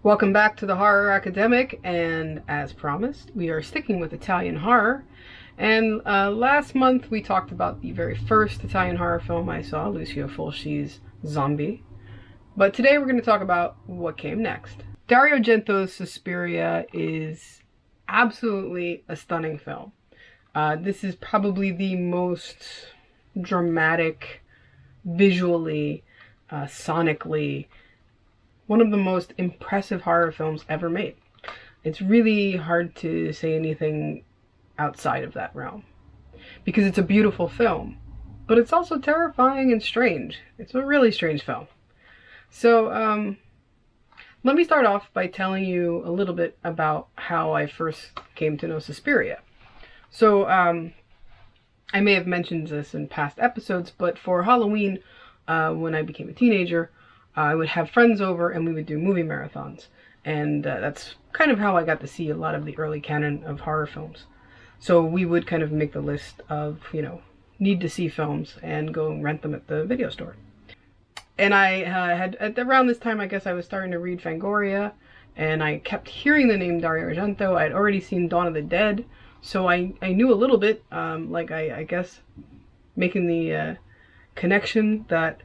Welcome back to the Horror Academic, and as promised, we are sticking with Italian horror. And last month we talked about the very first Italian horror film I saw, Lucio Fulci's Zombie. But today we're going to talk about what came next. Dario Argento's Suspiria is absolutely a stunning film. This is probably the most dramatic, visually, sonically, one of the most impressive horror films ever made. It's really hard to say anything outside of that realm because it's a beautiful film, but it's also terrifying and strange. It's a really strange film. So let me start off by telling you a little bit about how I first came to know Suspiria. So I may have mentioned this in past episodes, but for Halloween, when I became a teenager, I would have friends over and we would do movie marathons. And that's kind of how I got to see a lot of the early canon of horror films. So we would kind of make the list of, need to see films and go and rent them at the video store. And I had, at around this time, I guess I was starting to read Fangoria, and I kept hearing the name Dario Argento. I had already seen Dawn of the Dead, so I knew a little bit, I guess, making the connection that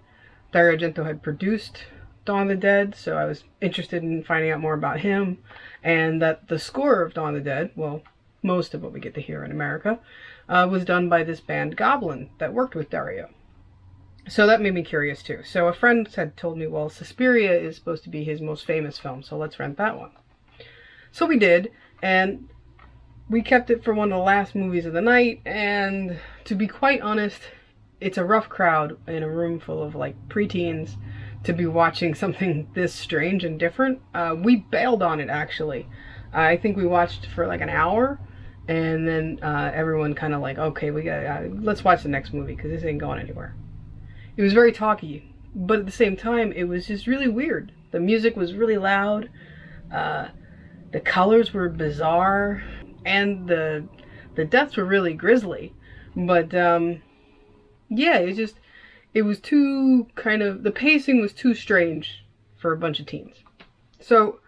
Dario Argento had produced Dawn of the Dead, so I was interested in finding out more about him, and that the score of Dawn of the Dead, well, most of what we get to hear in America, was done by this band Goblin that worked with Dario. So that made me curious too. So a friend had told me, well, Suspiria is supposed to be his most famous film, so let's rent that one. So we did, and we kept it for one of the last movies of the night, and to be quite honest, it's a rough crowd in a room full of like preteens to be watching something this strange and different. We bailed on it, actually. I think we watched for like an hour, and then everyone kind of like, okay, let's watch the next movie because this ain't going anywhere. It was very talky, but at the same time, it was just really weird. The music was really loud, the colors were bizarre, and the deaths were really grisly. But yeah, it was too the pacing was too strange for a bunch of teens. So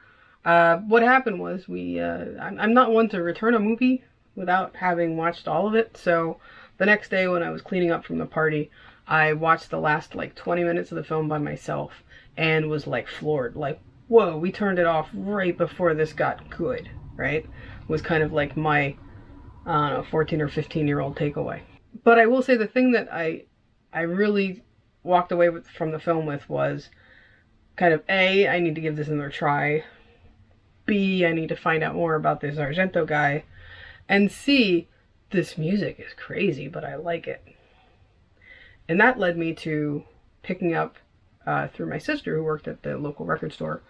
what happened was I'm not one to return a movie without having watched all of it. So the next day when I was cleaning up from the party, I watched the last like 20 minutes of the film by myself and was like floored. Like, whoa, we turned it off right before this got good, right? Was kind of like my, 14 or 15-year-old takeaway. But I will say the thing that I really walked away from the film with was kind of A, I need to give this another try. B, I need to find out more about this Argento guy. And C, this music is crazy, but I like it. And that led me to picking up, through my sister who worked at the local record store,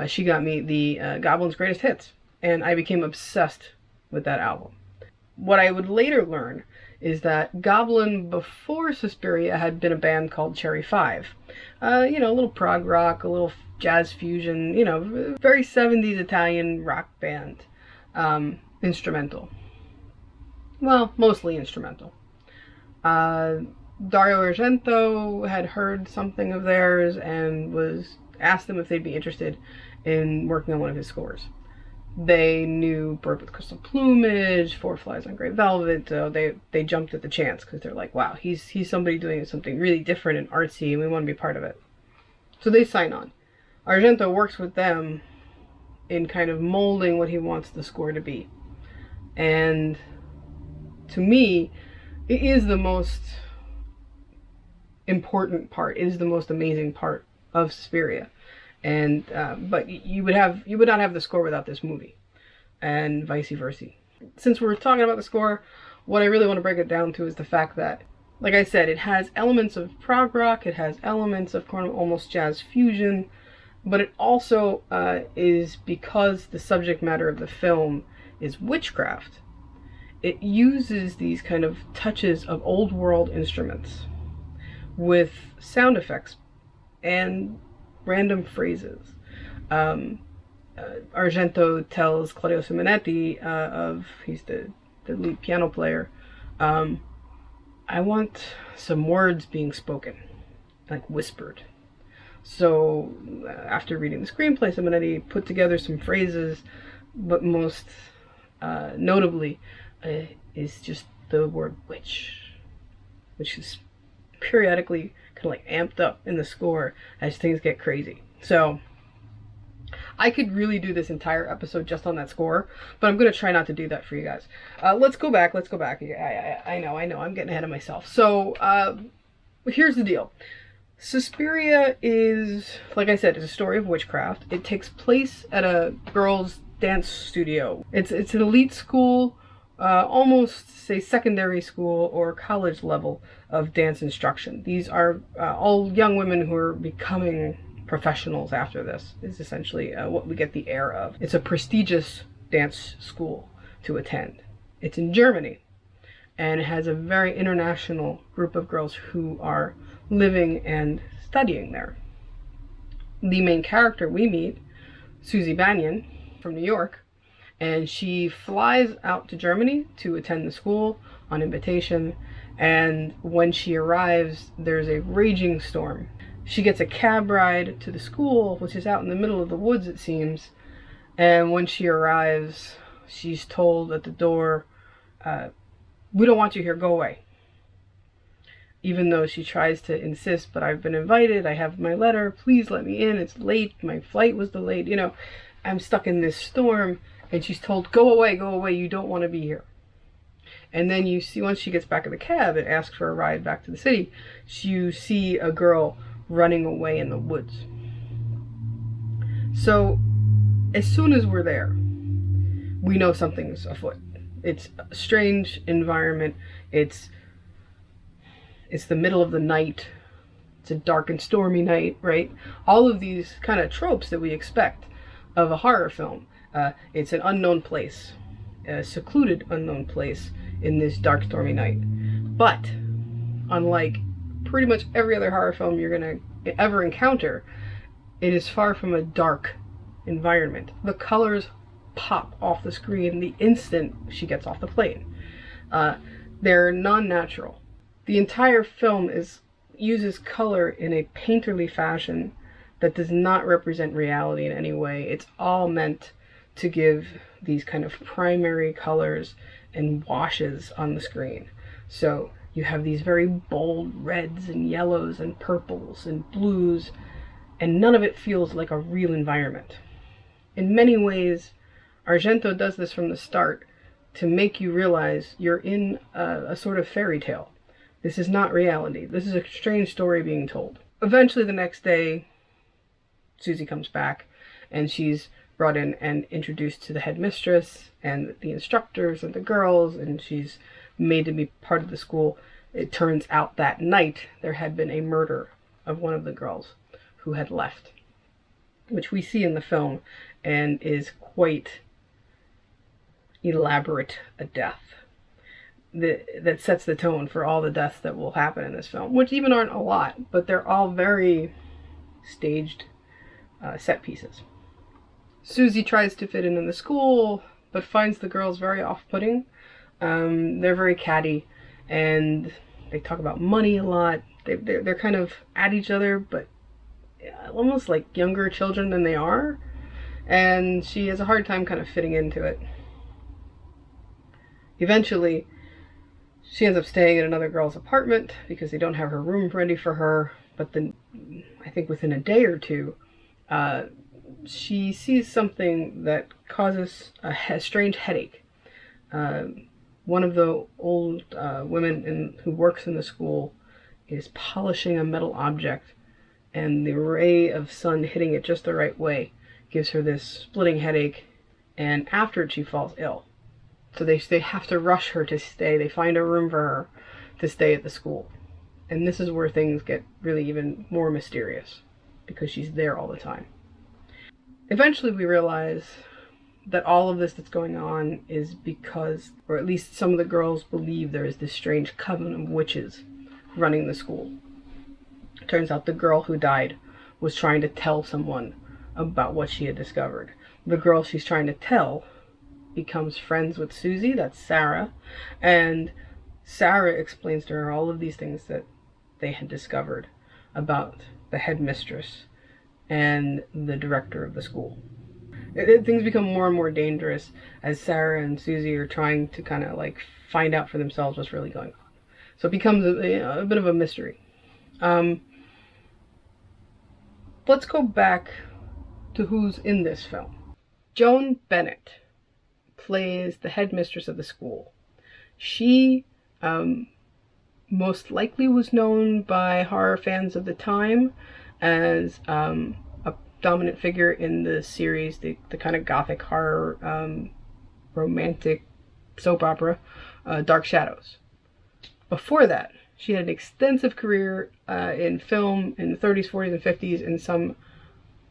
she got me the Goblin's Greatest Hits. And I became obsessed with that album. What I would later learn is that Goblin before Suspiria had been a band called Cherry 5. A little prog rock, a little jazz fusion, very 70s Italian rock band. Instrumental. Well, mostly instrumental. Dario Argento had heard something of theirs and asked them if they'd be interested in working on one of his scores. They knew Bird with Crystal Plumage, Four Flies on Grey Velvet, so they jumped at the chance because they're like, wow, he's somebody doing something really different and artsy, and we want to be part of it. So they sign on. Argento works with them in kind of molding what he wants the score to be. And to me, it is the most important part. It is the most amazing part of Suspiria. And but you would not have the score without this movie, and vice versa. Since we're talking about the score, what I really want to break it down to is the fact that, like I said, it has elements of prog rock, it has elements of kind of almost jazz fusion, but it also is, because the subject matter of the film is witchcraft, it uses these kind of touches of old world instruments with sound effects and random phrases. Argento tells Claudio Simonetti, he's the lead piano player, I want some words being spoken, like whispered. So after reading the screenplay, somebody put together some phrases, but most notably is just the word witch, which is periodically kind of like amped up in the score as things get crazy. So I could really do this entire episode just on that score, but I'm going to try not to do that for you guys. Let's go back. I know, I'm getting ahead of myself. So here's the deal. Suspiria is, like I said, it's a story of witchcraft. It takes place at a girls' dance studio. It's an elite school, almost say secondary school or college level of dance instruction. These are all young women who are becoming professionals after this, is essentially what we get the air of. It's a prestigious dance school to attend. It's in Germany, and it has a very international group of girls who are living and studying there. The main character we meet, Susie Banyan from New York, and she flies out to Germany to attend the school on invitation, and when she arrives, there's a raging storm. She gets a cab ride to the school, which is out in the middle of the woods, it seems, and when she arrives, she's told at the door, "We don't want you here, go away." Even though she tries to insist, "But I've been invited, I have my letter, please let me in, it's late, my flight was delayed, I'm stuck in this storm," and she's told, go away, you don't want to be here. And then you see, once she gets back in the cab and asks for a ride back to the city, you see a girl running away in the woods. So as soon as we're there, we know something's afoot. It's a strange environment. It's the middle of the night. It's a dark and stormy night, right? All of these kind of tropes that we expect of a horror film. It's an unknown place, a secluded unknown place in this dark, stormy night. But unlike pretty much every other horror film you're gonna ever encounter, it is far from a dark environment. The colors pop off the screen the instant she gets off the plane. They're non-natural. The entire film uses color in a painterly fashion that does not represent reality in any way. It's all meant to give these kind of primary colors and washes on the screen. So you have these very bold reds and yellows and purples and blues, and none of it feels like a real environment. In many ways, Argento does this from the start to make you realize you're in a sort of fairy tale. This is not reality. This is a strange story being told. Eventually the next day, Susie comes back and she's brought in and introduced to the headmistress and the instructors and the girls, and she's made to be part of the school. It turns out that night there had been a murder of one of the girls who had left, which we see in the film and is quite elaborate a death that sets the tone for all the deaths that will happen in this film, which even aren't a lot, but they're all very staged set pieces. Susie tries to fit in the school, but finds the girls very off-putting. They're very catty, and they talk about money a lot. They're kind of at each other, but almost like younger children than they are, and she has a hard time kind of fitting into it. Eventually, she ends up staying in another girl's apartment because they don't have her room ready for her, but then I think within a day or two, she sees something that causes a strange headache. One of the old women who works in the school is polishing a metal object, and the ray of sun hitting it just the right way gives her this splitting headache, and after it she falls ill. So they have to rush her to stay. They find a room for her to stay at the school. And this is where things get really even more mysterious, because she's there all the time. Eventually we realize that all of this that's going on is because, or at least some of the girls believe, there is this strange coven of witches running the school. It turns out the girl who died was trying to tell someone about what she had discovered. The girl she's trying to tell becomes friends with Susie, that's Sarah, and Sarah explains to her all of these things that they had discovered about the headmistress and the director of the school. Things become more and more dangerous as Sarah and Susie are trying to kind of like find out for themselves what's really going on. So it becomes a bit of a mystery. Let's go back to who's in this film. Joan Bennett plays the headmistress of the school. She most likely was known by horror fans of the time as a dominant figure in the series, the kind of gothic horror romantic soap opera, Dark Shadows. Before that, she had an extensive career in film in the 30s, 40s, and 50s in some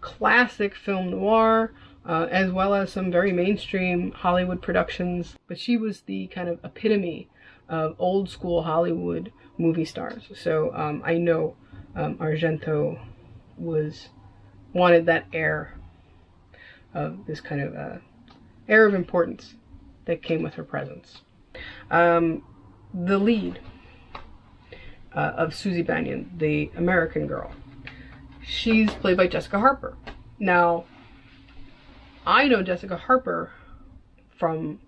classic film noir, as well as some very mainstream Hollywood productions. But she was the kind of epitome of old school Hollywood movie stars. So I know Argento wanted that air of this kind of air of importance that came with her presence. The lead of Susie Bannion, the American girl, she's played by Jessica Harper. Now, I know Jessica Harper from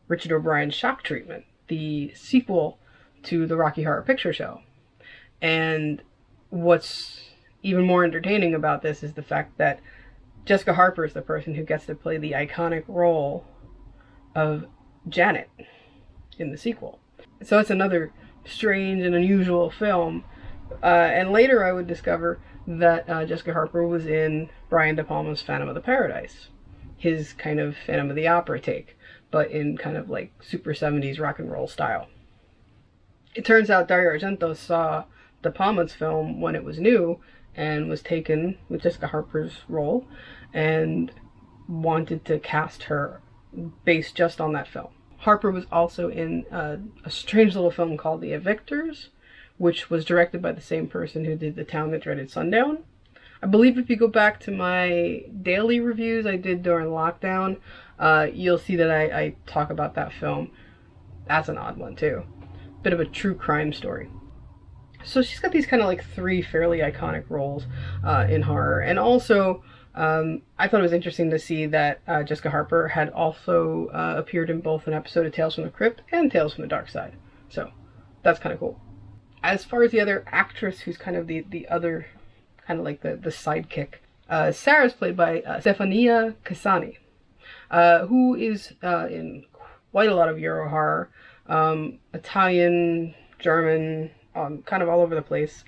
Richard O'Brien's Shock Treatment, the sequel to the Rocky Horror Picture Show. And what's even more entertaining about this is the fact that Jessica Harper is the person who gets to play the iconic role of Janet in the sequel. So it's another strange and unusual film. And later I would discover that Jessica Harper was in Brian De Palma's Phantom of the Paradise, his kind of Phantom of the Opera take, but in kind of like super 70s rock and roll style. It turns out Dario Argento saw De Palma's film when it was new and was taken with Jessica Harper's role and wanted to cast her based just on that film. Harper was also in a strange little film called The Evictors, which was directed by the same person who did The Town That Dreaded Sundown. I believe if you go back to my daily reviews I did during lockdown, you'll see that I talk about that film. That's an odd one too. Bit of a true crime story. So she's got these kind of like three fairly iconic roles in horror. And also, I thought it was interesting to see that Jessica Harper had also appeared in both an episode of Tales from the Crypt and Tales from the Dark Side. So that's kind of cool. As far as the other actress who's kind of the other, kind of like the sidekick, Sarah's played by Stefania Cassani, who is in quite a lot of Euro horror, Italian, German, kind of all over the place.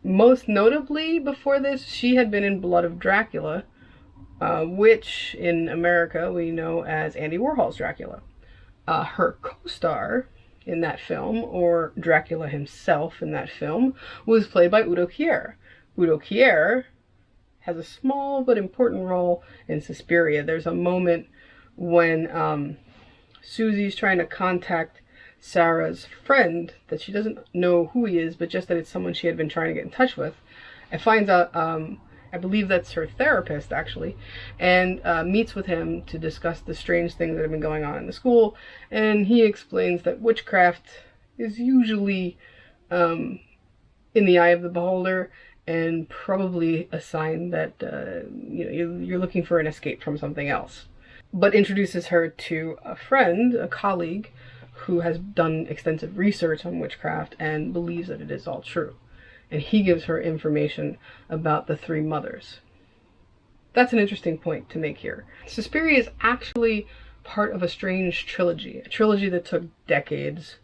Most notably, before this, she had been in Blood of Dracula, which in America we know as Andy Warhol's Dracula. Her co-star in that film, or Dracula himself in that film, was played by Udo Kier. Udo Kier has a small but important role in Suspiria. There's a moment when Susie's trying to contact Sarah's friend, that she doesn't know who he is, but just that it's someone she had been trying to get in touch with, and finds out, I believe that's her therapist actually, and meets with him to discuss the strange things that have been going on in the school. And he explains that witchcraft is usually in the eye of the beholder, and probably a sign that you're looking for an escape from something else, but introduces her to a friend, a colleague, who has done extensive research on witchcraft and believes that it is all true. And he gives her information about the three mothers. That's an interesting point to make here. Suspiria is actually part of a strange trilogy, a trilogy that took decades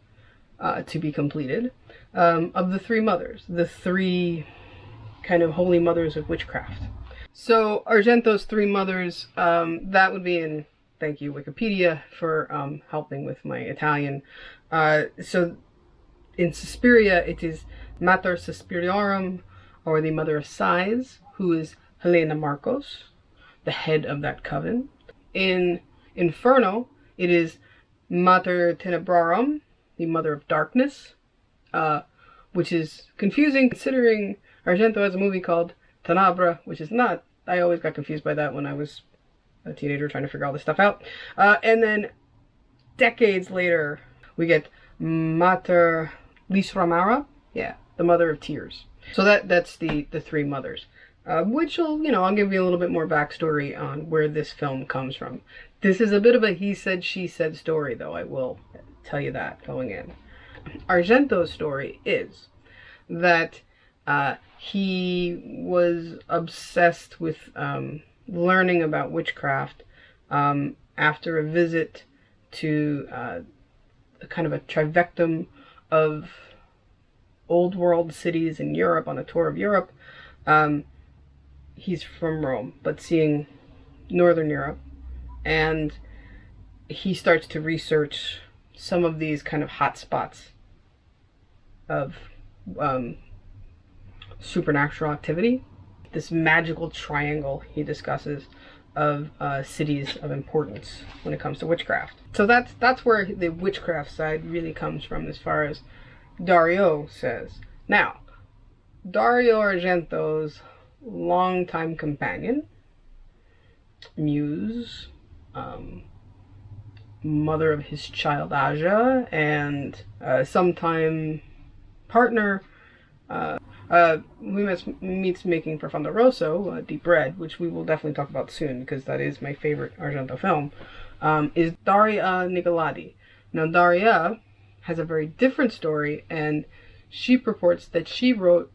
to be completed, of the three mothers, the three kind of holy mothers of witchcraft. So Argento's three mothers, that would be in, thank you Wikipedia for helping with my Italian. So in Suspiria it is Mater Suspiriorum, or the Mother of Sighs, who is Helena Marcos, the head of that coven. In Inferno, it is Mater Tenebrarum, the Mother of Darkness, which is confusing considering Argento has a movie called Tenebra, which is not. I always got confused by that when I was a teenager trying to figure all this stuff out. And then decades later, we get Mater Lisramara, yeah, the Mother of Tears. So that's the three mothers. which will, I'll give you a little bit more backstory on where this film comes from. This is a bit of a he said, she said story, though, I will tell you that going in. Argento's story is that he was obsessed with learning about witchcraft after a visit to kind of a trifectum of old world cities in Europe, on a tour of Europe. He's from Rome, but seeing Northern Europe, and he starts to research some of these kind of hot spots of supernatural activity. This magical triangle he discusses of cities of importance when it comes to witchcraft. So that's where the witchcraft side really comes from, as far as Dario says. Now, Dario Argento's longtime companion, muse, mother of his child Aja, and sometime partner, who meets making for Fondo Rosso, Deep Red, which we will definitely talk about soon because that is my favorite Argento film, is Daria Nicoladi. Now, Daria has a very different story, and she purports that she wrote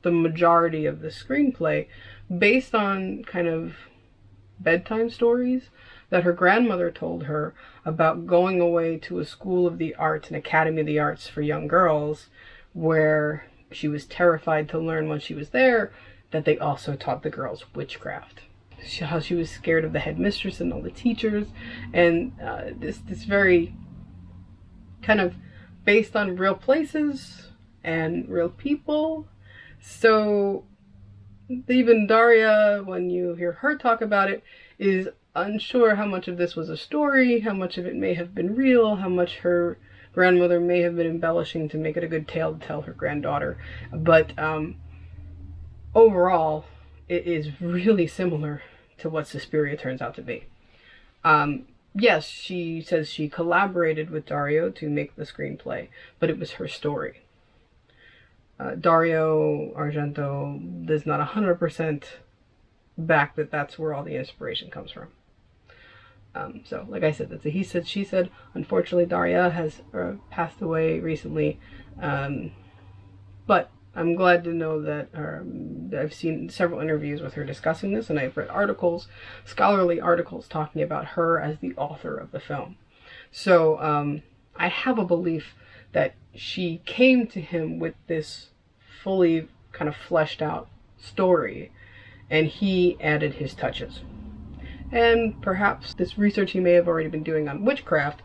the majority of the screenplay based on kind of bedtime stories that her grandmother told her about going away to a school of the arts, an academy of the arts for young girls, where she was terrified to learn when she was there that they also taught the girls witchcraft. How she was scared of the headmistress and all the teachers, and this very kind of based on real places and real people. So even Daria, when you hear her talk about it, is unsure how much of this was a story, how much of it may have been real, how much her grandmother may have been embellishing to make it a good tale to tell her granddaughter. But overall, it is really similar to what Suspiria turns out to be. Yes, she says she collaborated with Dario to make the screenplay, but it was her story. Dario Argento does not 100% back that that's where all the inspiration comes from. So, like I said, that's a he said, she said. Unfortunately, Daria has passed away recently, but I'm glad to know that I've seen several interviews with her discussing this, and I've read articles, scholarly articles, talking about her as the author of the film. So I have a belief that she came to him with this fully kind of fleshed out story, and he added his touches. And perhaps this research he may have already been doing on witchcraft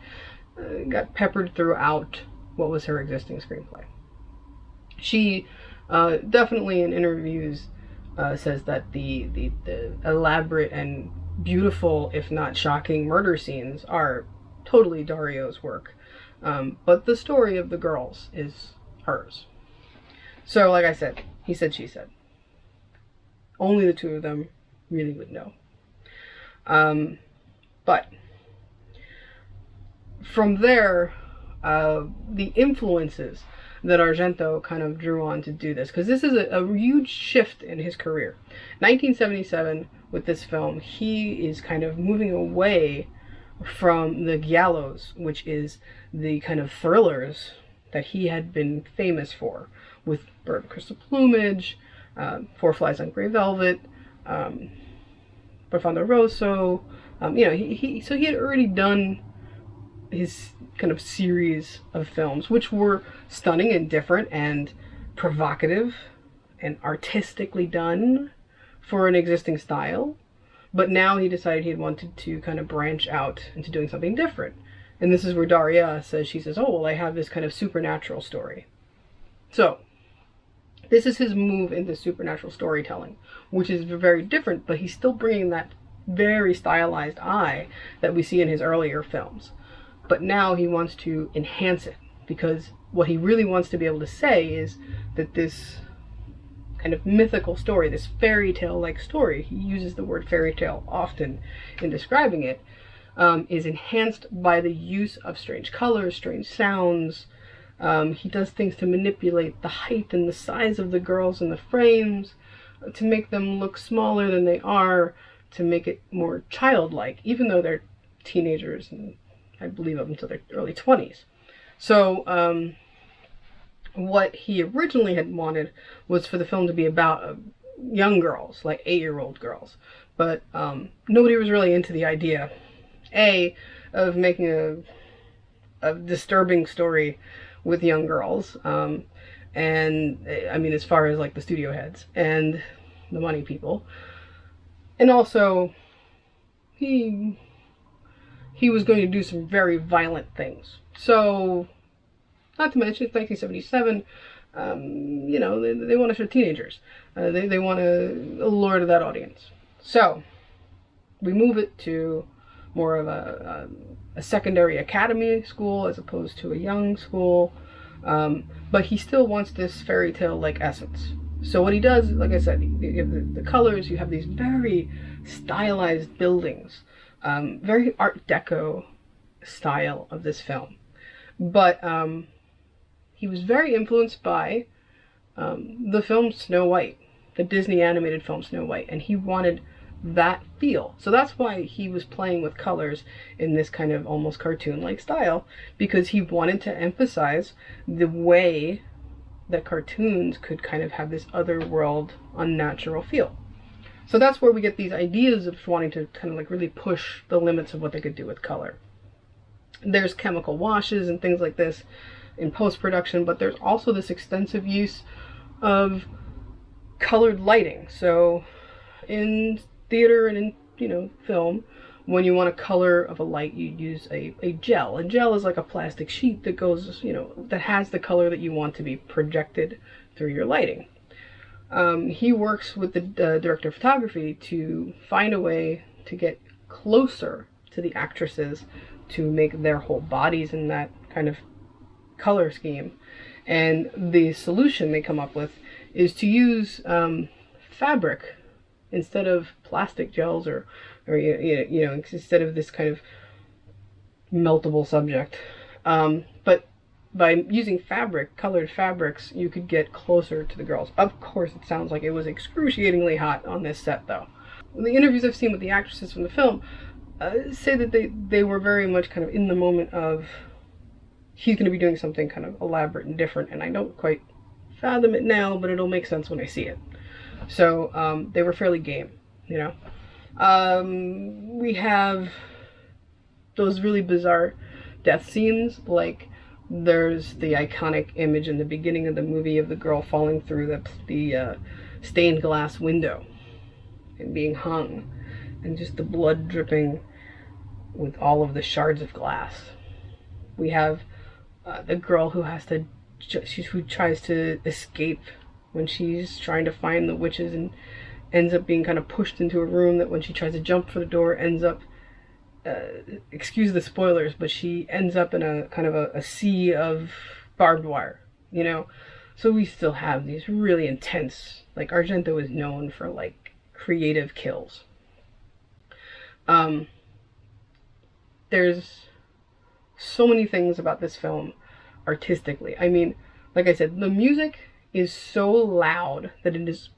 got peppered throughout what was her existing screenplay. She definitely in interviews says that the elaborate and beautiful, if not shocking, murder scenes are totally Dario's work. But the story of the girls is hers. So, like I said, he said, she said. Only the two of them really would know. But from there, the influences that Argento kind of drew on to do this, because this is a huge shift in his career. 1977, with this film, he is kind of moving away from the giallos, which is the kind of thrillers that he had been famous for, with Bird of Crystal Plumage, Four Flies on Grey Velvet, Fondo Rosso. So he had already done his kind of series of films, which were stunning and different and provocative and artistically done for an existing style. But now he decided he wanted to kind of branch out into doing something different. And this is where Daria says, she says, oh, well, I have this kind of supernatural story. So this is his move into supernatural storytelling, which is very different, but he's still bringing that very stylized eye that we see in his earlier films. But now he wants to enhance it, because what he really wants to be able to say is that this kind of mythical story, this fairy tale-like story, he uses the word fairy tale often in describing it, is enhanced by the use of strange colors, strange sounds. He does things to manipulate the height and the size of the girls in the frames. to make them look smaller than they are, to make it more childlike, even though they're teenagers, and I believe up until their early 20s. So what he originally had wanted was for the film to be about young girls, like 8-year-old girls. But nobody was really into the idea, A, of making a disturbing story with young girls, and I mean, as far as like the studio heads and the money people, and also he was going to do some very violent things. So, not to mention, it's 1977. You know, they want to show teenagers. They want to allure to that audience. So, we move it to more of a secondary academy school as opposed to a young school. But he still wants this fairy tale-like essence. So what he does, like I said, you have the colors, you have these very stylized buildings, very Art Deco style of this film. But he was very influenced by the film Snow White, the Disney animated film Snow White, and he wanted that feel. So that's why he was playing with colors in this kind of almost cartoon-like style, because he wanted to emphasize the way that cartoons could kind of have this otherworld, unnatural feel. So that's where we get these ideas of wanting to kind of like really push the limits of what they could do with color. There's chemical washes and things like this in post-production, but there's also this extensive use of colored lighting. So in theater and in, you know, film, when you want a color of a light, you use a gel. A gel is like a plastic sheet that goes, you know, that has the color that you want to be projected through your lighting. He works with the director of photography to find a way to get closer to the actresses to make their whole bodies in that kind of color scheme. And the solution they come up with is to use fabric instead of plastic gels, or you know, instead of this kind of meltable subject. But by using fabric, colored fabrics, you could get closer to the girls. Of course, it sounds like it was excruciatingly hot on this set, though. The interviews I've seen with the actresses from the film say that they were very much kind of in the moment of, he's going to be doing something kind of elaborate and different, and I don't quite fathom it now, but it'll make sense when I see it. So they were fairly game, you know. We have those really bizarre death scenes, like there's the iconic image in the beginning of the movie of the girl falling through the stained glass window and being hung, and just the blood dripping with all of the shards of glass. We have the girl who who tries to escape when she's trying to find the witches, and ends up being kind of pushed into a room that when she tries to jump for the door ends up, excuse the spoilers, but she ends up in a kind of a sea of barbed wire, you know? So we still have these really intense, like Argento is known for like creative kills. There's so many things about this film artistically. I mean, like I said, the music is so loud that it is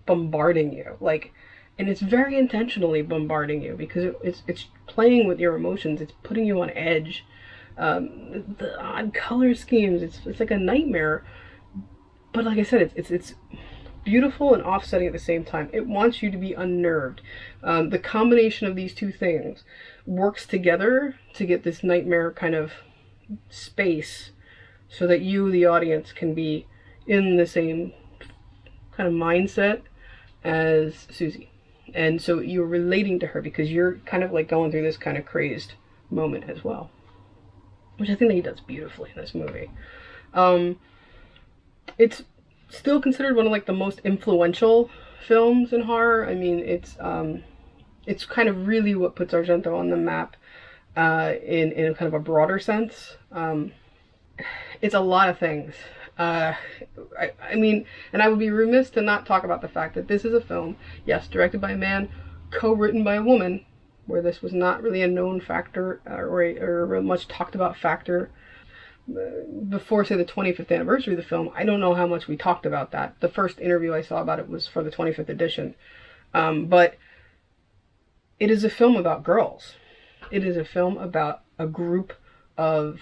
bombarding you, like, and it's very intentionally bombarding you, because it's playing with your emotions. It's putting you on edge. The odd color schemes, it's like a nightmare, but like I said, it's beautiful and offsetting at the same time. It wants you to be unnerved. The combination of these two things works together to get this nightmare kind of space, so that you, the audience, can be in the same kind of mindset as Susie. And so you're relating to her because you're kind of like going through this kind of crazed moment as well, which I think that he does beautifully in this movie. It's still considered one of like the most influential films in horror. I mean, it's kind of really what puts Argento on the map in a kind of a broader sense. It's a lot of things. I mean, and I would be remiss to not talk about the fact that this is a film, yes, directed by a man, co-written by a woman, where this was not really a known factor or a much talked about factor. before, say, the 25th anniversary of the film, I don't know how much we talked about that. The first interview I saw about it was for the 25th edition. But it is a film about girls. It is a film about a group of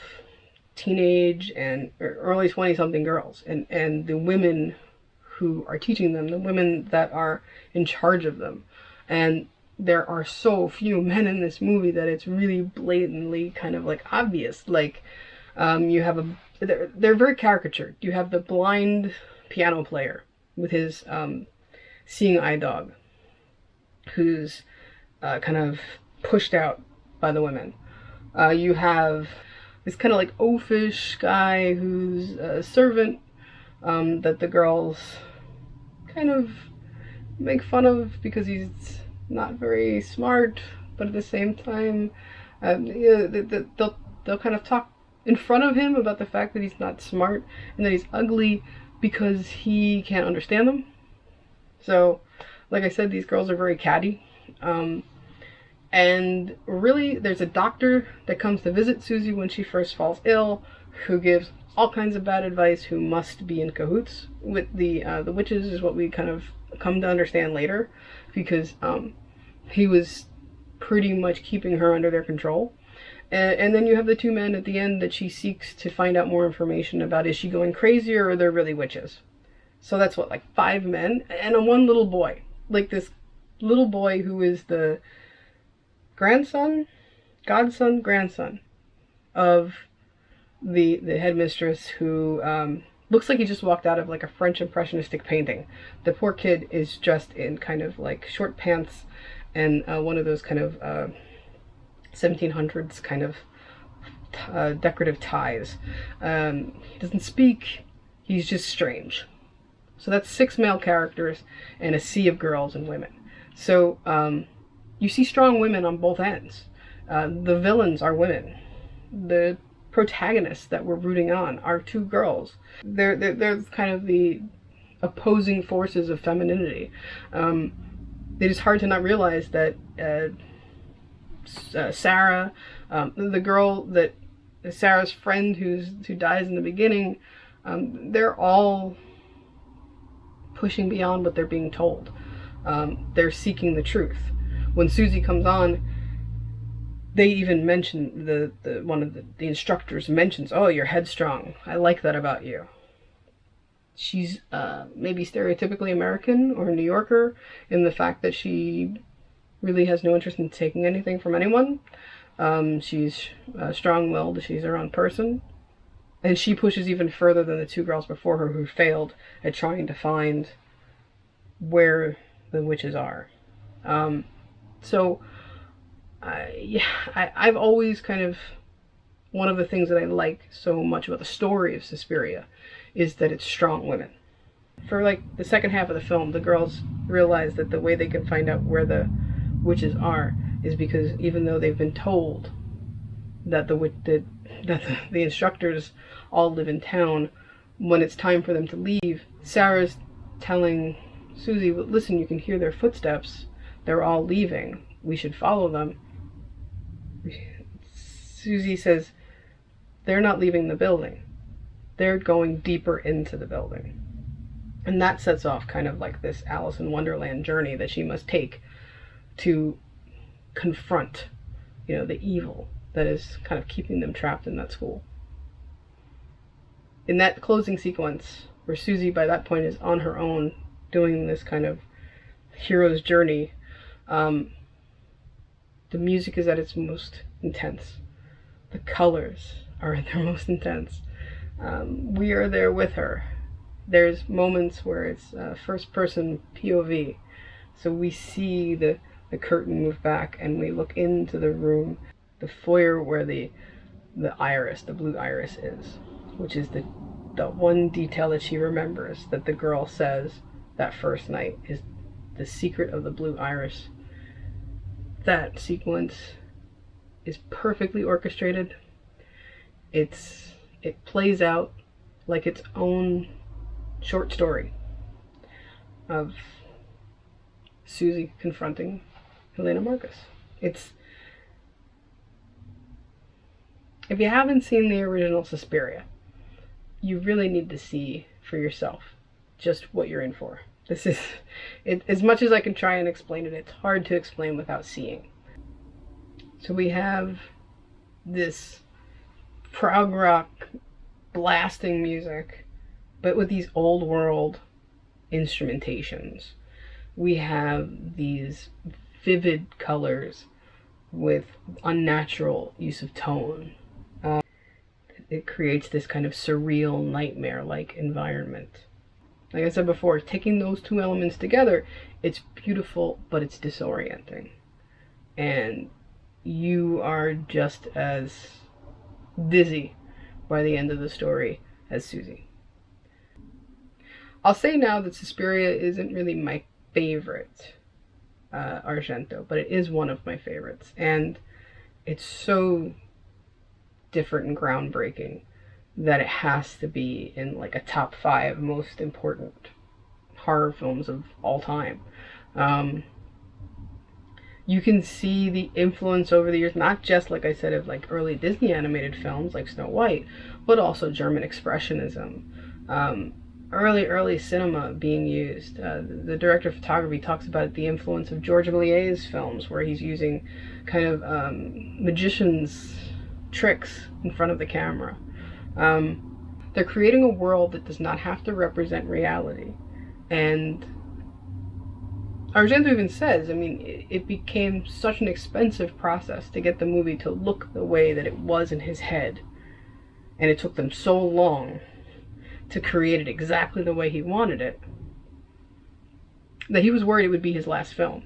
teenage and early 20-something girls, and the women who are teaching them, the women that are in charge of them. And there are so few men in this movie that it's really blatantly kind of like obvious. Like, you have they're very caricatured. You have the blind piano player with his seeing eye dog, who's kind of pushed out by the women. You have this kind of like oafish guy who's a servant, that the girls kind of make fun of because he's not very smart, but at the same time, they'll kind of talk in front of him about the fact that he's not smart and that he's ugly because he can't understand them. So, like I said, these girls are very catty. And really, there's a doctor that comes to visit Susie when she first falls ill, who gives all kinds of bad advice, who must be in cahoots with the witches, is what we kind of come to understand later, because he was pretty much keeping her under their control. And then you have the two men at the end that she seeks to find out more information about. Is she going crazy, or are there really witches? So that's what, like 5 men and one little boy. Like this little boy who is the grandson of the headmistress, who looks like he just walked out of like a French impressionistic painting. The poor kid is just in kind of like short pants and one of those kind of 1700s kind of decorative ties. He doesn't speak. He's just strange. So that's 6 male characters and a sea of girls and women. So you see strong women on both ends. The villains are women. The protagonists that we're rooting on are 2 girls. They're kind of the opposing forces of femininity. It is hard to not realize that Sarah, the girl that Sarah's friend who dies in the beginning, they're all pushing beyond what they're being told. They're seeking the truth. When Susie comes on, they even mention one of the instructors mentions, "Oh, you're headstrong. I like that about you." She's maybe stereotypically American or New Yorker in the fact that she really has no interest in taking anything from anyone. She's strong-willed. She's her own person. And she pushes even further than the 2 girls before her who failed at trying to find where the witches are. I've always kind of, one of the things that I like so much about the story of Suspiria is that it's strong women. For like the second half of the film, the girls realize that the way they can find out where the witches are is because even though they've been told that the instructors all live in town, when it's time for them to leave, Sarah's telling Susie, "Listen, you can hear their footsteps. They're all leaving. We should follow them." Susie says, "They're not leaving the building. They're going deeper into the building." And that sets off kind of like this Alice in Wonderland journey that she must take to confront, the evil that is kind of keeping them trapped in that school. In that closing sequence, where Susie by that point is on her own doing this kind of hero's journey, the music is at its most intense. The colors are at their most intense. We are there with her. There's moments where it's first person POV. So we see the curtain move back and we look into the room, the foyer where the iris, the blue iris is, which is the one detail that she remembers that the girl says that first night is the secret of the blue iris. That sequence is perfectly orchestrated. It plays out like its own short story of Susie confronting Helena Marcus. If you haven't seen the original Suspiria, you really need to see for yourself just what you're in for. This is, as much as I can try and explain it, it's hard to explain without seeing. So we have this prog rock blasting music, but with these old world instrumentations. We have these vivid colors with unnatural use of tone. It creates this kind of surreal, nightmare-like environment. Like I said before, taking those two elements together, it's beautiful, but it's disorienting. And you are just as dizzy by the end of the story as Susie. I'll say now that Suspiria isn't really my favorite Argento, but it is one of my favorites. And it's so different and groundbreaking that it has to be in like a top 5 most important horror films of all time. You can see the influence over the years, not just, like I said, of like early Disney animated films like Snow White, but also German Expressionism, early cinema being used. The director of photography talks about the influence of Georges Méliès's films, where he's using kind of magician's tricks in front of the camera. They're creating a world that does not have to represent reality. And Argento even says, I mean, it became such an expensive process to get the movie to look the way that it was in his head. And it took them so long to create it exactly the way he wanted it, that he was worried it would be his last film.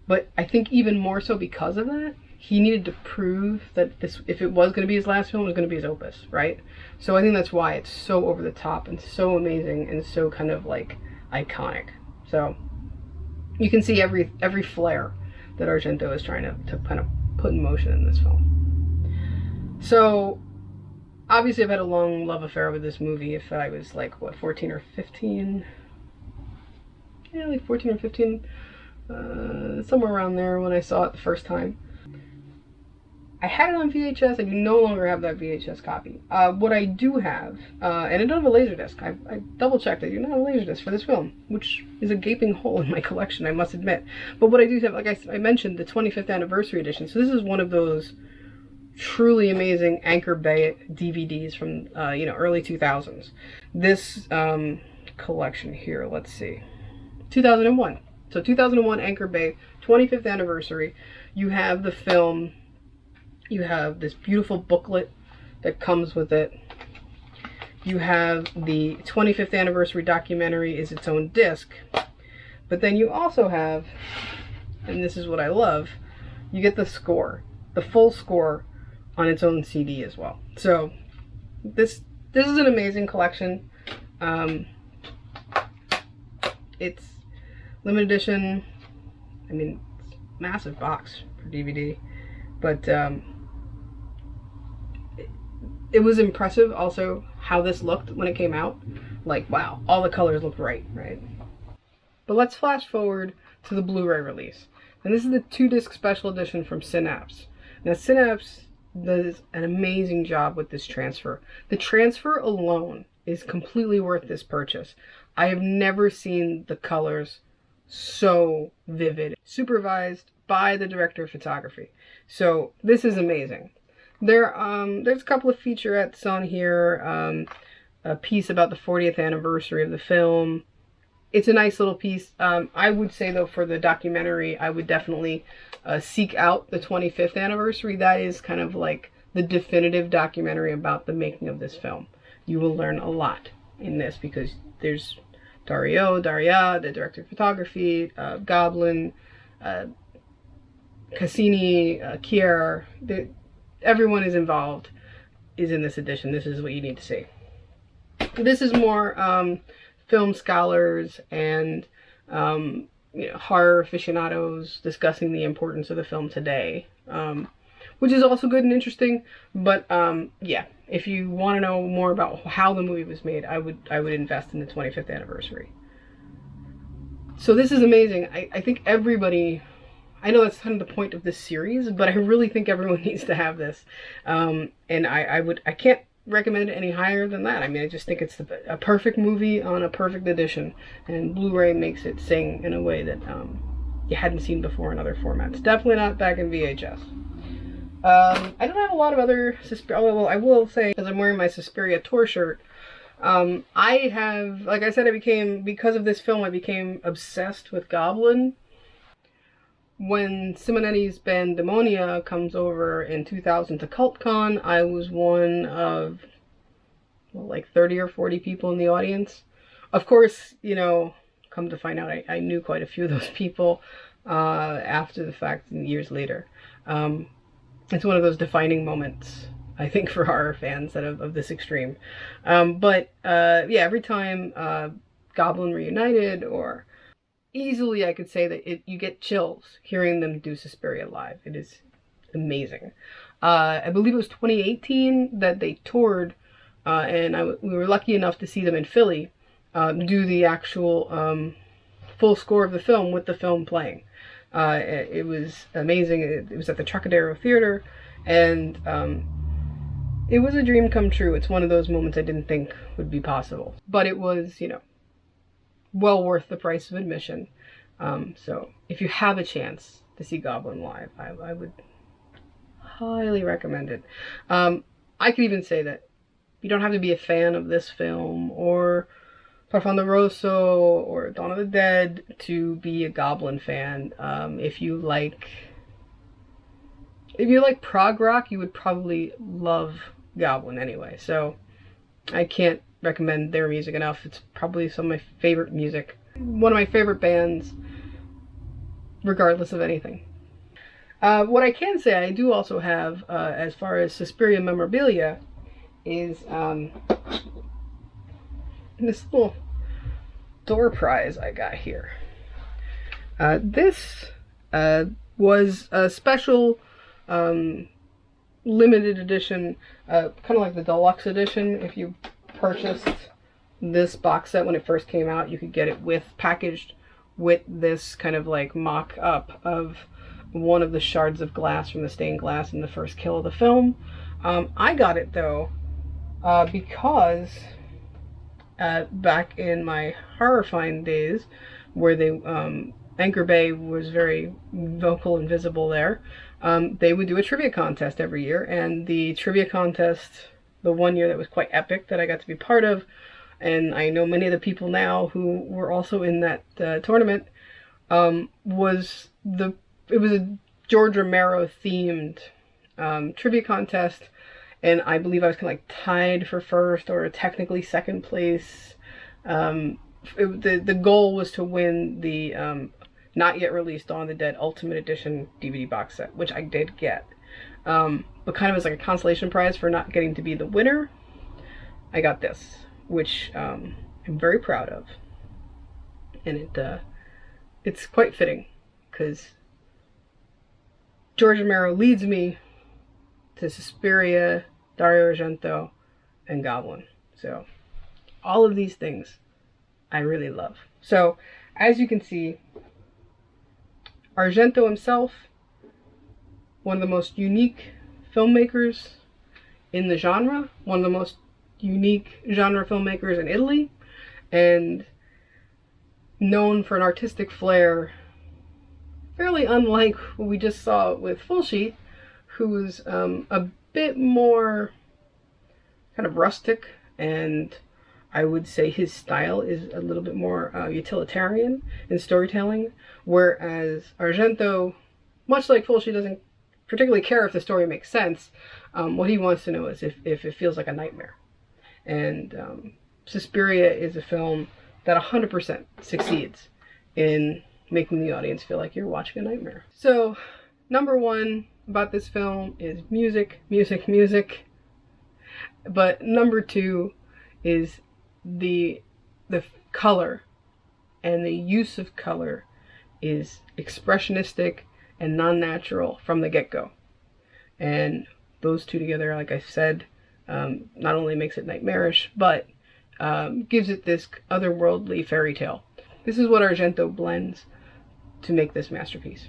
But I think even more so because of that, he needed to prove that this, if it was going to be his last film, it was going to be his opus, right? So I think that's why it's so over the top and so amazing and so kind of like iconic. So you can see every flair that Argento is trying to kind of put in motion in this film. So obviously I've had a long love affair with this movie. If I was like, what, 14 or 15? Yeah, like 14 or 15. Somewhere around there when I saw it the first time. I had it on VHS. I do no longer have that VHS copy. What I do have, and I don't have a Laserdisc. I double-checked. I do not have a Laserdisc for this film, which is a gaping hole in my collection, I must admit. But what I do have, like I mentioned, the 25th anniversary edition. So this is one of those truly amazing Anchor Bay DVDs from, early 2000s. This collection here, let's see, 2001. So 2001 Anchor Bay, 25th anniversary. You have the film. You have this beautiful booklet that comes with it. You have the 25th anniversary documentary is its own disc. But then you also have, and this is what I love, you get the score, the full score on its own CD as well. So this is an amazing collection. It's limited edition. I mean, it's a massive box for DVD. But it was impressive also how this looked when it came out. Like, wow, all the colors looked right? But let's flash forward to the Blu-ray release. And this is the 2-disc special edition from Synapse. Now, Synapse does an amazing job with this transfer. The transfer alone is completely worth this purchase. I have never seen the colors so vivid. Supervised by the director of photography. So this is amazing. There's a couple of featurettes on here. A piece about the 40th anniversary of the film. It's a nice little piece. I would say though, for the documentary, I would definitely seek out the 25th anniversary. That is kind of like the definitive documentary about the making of this film. You will learn a lot in this because there's Dario, the director of photography, Goblin, Cassini, Kier, everyone is involved is in this edition. This is what you need to see. This is more film scholars and horror aficionados discussing the importance of the film today, which is also good and interesting. But yeah, if you want to know more about how the movie was made, I would invest in the 25th anniversary. So this is amazing. I think everybody I know that's kind of the point of this series, but I really think everyone needs to have this. And I can't recommend it any higher than that. I mean, I just think it's a perfect movie on a perfect edition, and Blu-ray makes it sing in a way that you hadn't seen before in other formats. Definitely not back in VHS. I don't have a lot of other Suspiria. Well, I will say, because I'm wearing my Suspiria tour shirt, I have, like I said, because of this film, I became obsessed with Goblin. When Simonetti's band Demonia comes over in 2000 to CultCon, I was one of, well, like 30 or 40 people in the audience. Of course, you know, come to find out, I knew quite a few of those people after the fact and years later. It's one of those defining moments, I think, for horror fans that of this extreme. Yeah, every time Goblin reunited, or easily I could say that you get chills hearing them do Suspiria live. It is amazing. I believe it was 2018 that they toured, and we were lucky enough to see them in Philly do the actual full score of the film with the film playing. It was amazing. It was at the Trocadero Theater, and it was a dream come true. It's one of those moments I didn't think would be possible. But it was, you know, well worth the price of admission. So if you have a chance to see Goblin live, I would highly recommend it. I could even say that you don't have to be a fan of this film or Profondo Rosso or Dawn of the Dead to be a Goblin fan. If you like prog rock, you would probably love Goblin anyway. So I can't recommend their music enough. It's probably some of my favorite music. One of my favorite bands, regardless of anything. What I can say I do also have, as far as Suspiria memorabilia, is this little door prize I got here. This was a special limited edition, kind of like the deluxe edition. If you purchased this box set when it first came out, you could get it packaged with this kind of like mock-up of one of the shards of glass from the stained glass in the first kill of the film. I got it though because back in my Horrorfind days, where Anchor Bay was very vocal and visible there, they would do a trivia contest every year, and the trivia contest, the one year that was quite epic that I got to be part of, and I know many of the people now who were also in that tournament, was a George Romero themed trivia contest, and I believe I was kind of like tied for first or technically second place. The goal was to win the not yet released Dawn of the Dead Ultimate Edition DVD box set, which I did get. But kind of as like a consolation prize for not getting to be the winner, I got this, which I'm very proud of. And it's quite fitting, because George Romero leads me to Suspiria, Dario Argento, and Goblin. So all of these things I really love. So as you can see, Argento himself, one of the most unique filmmakers in the genre, one of the most unique genre filmmakers in Italy, and known for an artistic flair fairly unlike what we just saw with Fulci, who's a bit more kind of rustic, and I would say his style is a little bit more utilitarian in storytelling, whereas Argento, much like Fulci, doesn't particularly care if the story makes sense. What he wants to know is if it feels like a nightmare. And Suspiria is a film that 100% succeeds in making the audience feel like you're watching a nightmare. So, number one about this film is music, music, music. But number two is the color, and the use of color is expressionistic and non-natural from the get-go. And those two together, like I said, not only makes it nightmarish, but gives it this otherworldly fairy tale. This is what Argento blends to make this masterpiece.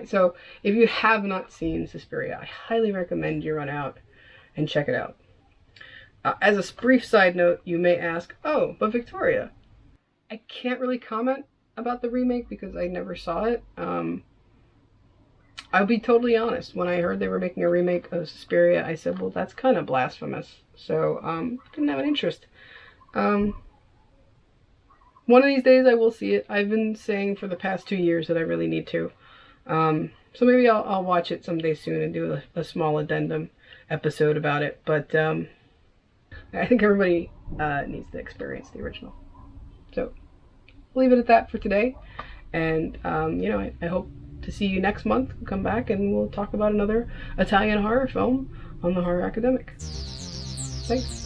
So if you have not seen Suspiria, I highly recommend you run out and check it out. As a brief side note, you may ask, oh, but Victoria, I can't really comment about the remake because I never saw it. I'll be totally honest. When I heard they were making a remake of Suspiria, I said, well, that's kind of blasphemous. So, didn't have an interest. One of these days I will see it. I've been saying for the past 2 years that I really need to. So maybe I'll watch it someday soon and do a small addendum episode about it. But I think everybody needs to experience the original. So we'll leave it at that for today. And, you know, I hope to see you next month. We'll come back and we'll talk about another Italian horror film on the Horror Academic. Thanks.